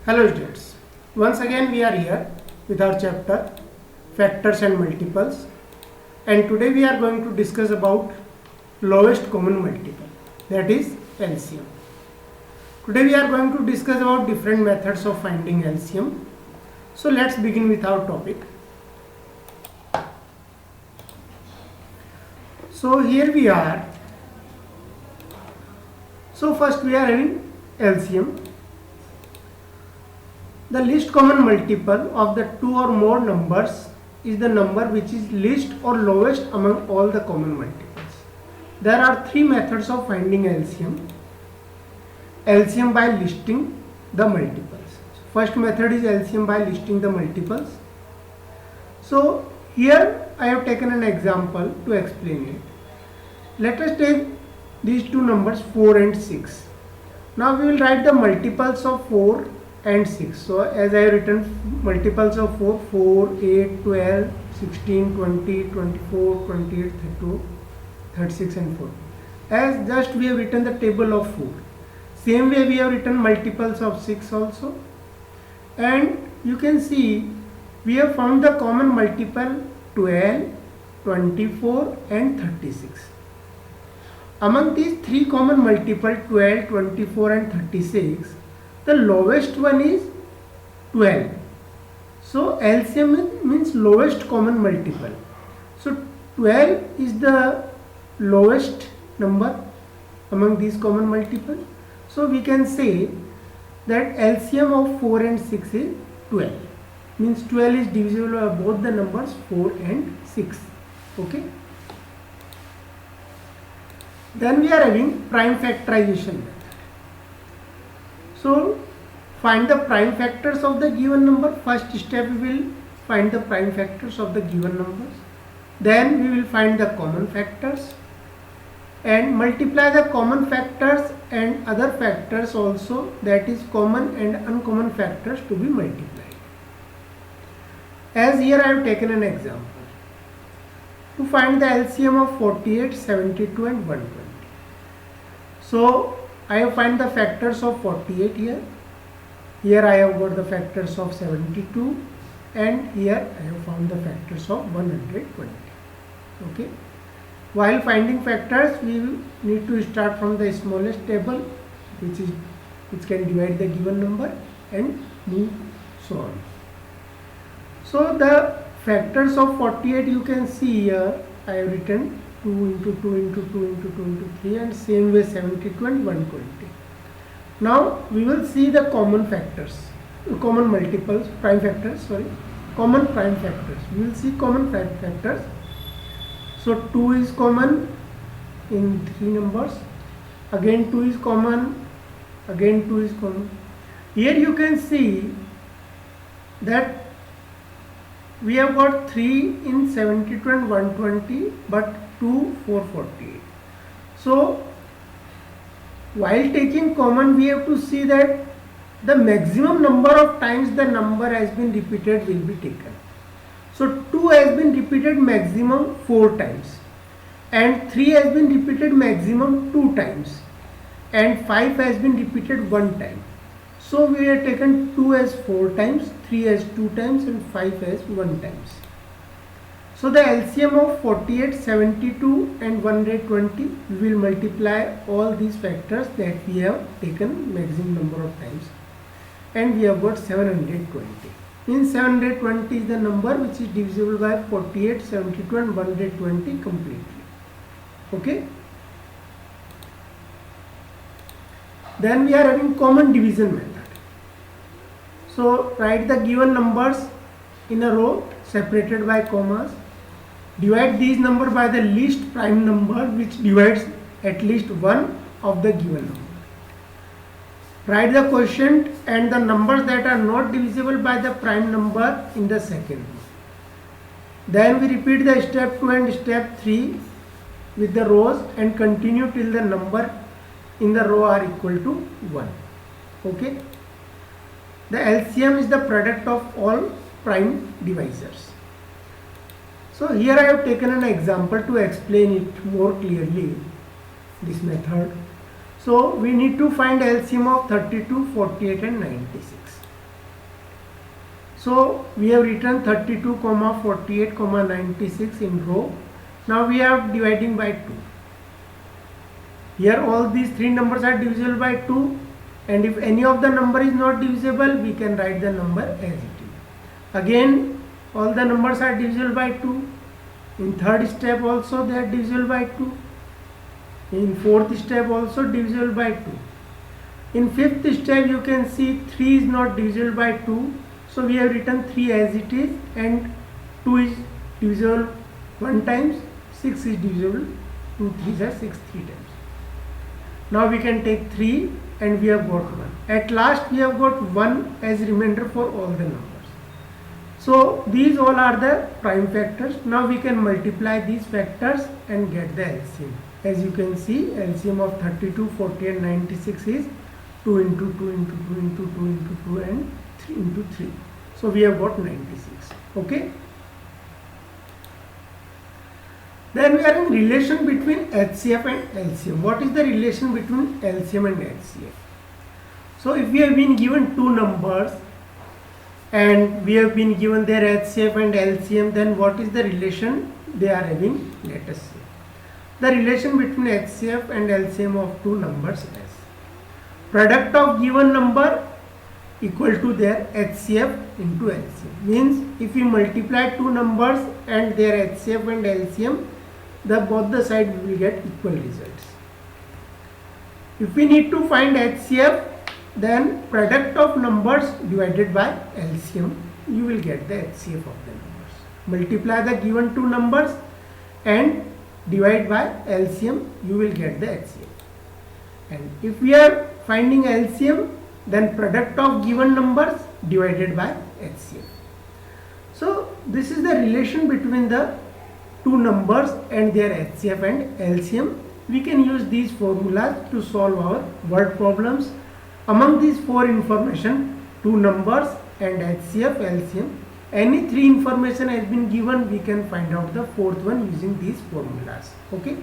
Hello students, once again we are here with our chapter factors and multiples, and today we are going to discuss about lowest common multiple, that is LCM. Today we are going to discuss about different methods of finding LCM. So let's begin with our topic. So here we are. So first we are having LCM. The least common multiple of the two or more numbers is the number which is least or lowest among all the common multiples. There are three methods of finding LCM. LCM by listing the multiples. First method is LCM by listing the multiples. So here I have taken an example to explain it. Let us take these two numbers 4 and 6. Now we will write the multiples of 4 and 6. So as I have written multiples of 4, 8, 12, 16, 20, 24, 28, 32, 36 and 40. As just we have written the table of 4. Same way we have written multiples of 6 also. And you can see we have found the common multiple 12, 24 and 36. Among these three common multiple 12, 24 and 36, the lowest one is 12. So LCM means lowest common multiple. So 12 is the lowest number among these common multiples. So we can say that LCM of 4 and 6 is 12. Means 12 is divisible by both the numbers 4 and 6. Okay. Then we are having prime factorization method. So find the prime factors of the given number. First step we will find the prime factors of the given numbers. Then we will find the common factors and multiply the common factors and other factors also, that is common and uncommon factors to be multiplied. As here I have taken an example. To find the LCM of 48, 72 and 120. So I have find the factors of 48 here. Here I have got the factors of 72 and here I have found the factors of 120. Okay. While finding factors, we need to start from the smallest table, which can divide the given number, and move so on. So the factors of 48 you can see here. I have written 2 into 2 into 2 into 2 into 3, and same way 72 and 120. Now we will see the common factors, common multiples, prime factors, common prime factors. We will see common prime factors. So 2 is common in 3 numbers, again 2 is common, again 2 is common. Here you can see that we have got 3 in 72 and 120, but 2 for 48. So while taking common, we have to see that the maximum number of times the number has been repeated will be taken. So 2 has been repeated maximum 4 times, and 3 has been repeated maximum 2 times, and 5 has been repeated 1 time. So we have taken 2 as 4 times, 3 as 2 times and 5 as 1 times. So the LCM of 48, 72 and 120, we will multiply all these factors that we have taken maximum number of times, and we have got 720. In 720 is the number which is divisible by 48, 72 and 120 completely. Okay. Then we are having common division method. So write the given numbers in a row separated by commas. Divide these numbers by the least prime number which divides at least one of the given number. Write the quotient and the numbers that are not divisible by the prime number in the second row. Then we repeat the step 2 and step 3 with the rows and continue till the number in the row are equal to 1. Okay. The LCM is the product of all prime divisors. So here I have taken an example to explain it more clearly, this method. So we need to find LCM of 32, 48 and 96. So we have written 32, 48, 96 in row. Now we are dividing by 2. Here all these three numbers are divisible by 2, and if any of the number is not divisible, we can write the number as it is. Again, all the numbers are divisible by 2. In third step also they are divisible by 2. In fourth step also divisible by 2. In fifth step you can see 3 is not divisible by 2. So we have written 3 as it is, and 2 is divisible 1 times, 6 is divisible, 2 3s are 6 3 times. Now we can take 3 and we have got 1. At last we have got 1 as remainder for all the numbers. So these all are the prime factors. Now we can multiply these factors and get the LCM. As you can see, LCM of 32, 40 and 96 is 2 into 2 into 2 into 2 into 2 and 3 into 3. So we have got 96. Okay. Then we are in relation between HCF and LCM. What is the relation between LCM and HCF? So if we have been given two numbers and we have been given their HCF and LCM, then what is the relation they are having? Let us see. The relation between HCF and LCM of two numbers is product of given number equal to their HCF into LCM. Means if we multiply two numbers and their HCF and LCM, both the sides will get equal results. If we need to find HCF, then product of numbers divided by LCM, you will get the HCF of the numbers. Multiply the given two numbers and divide by LCM, you will get the HCF. And if we are finding LCM, then product of given numbers divided by HCF. So this is the relation between the two numbers and their HCF and LCM. We can use these formulas to solve our word problems. Among these four information, two numbers and HCF, LCM, any three information has been given, we can find out the fourth one using these formulas. Okay.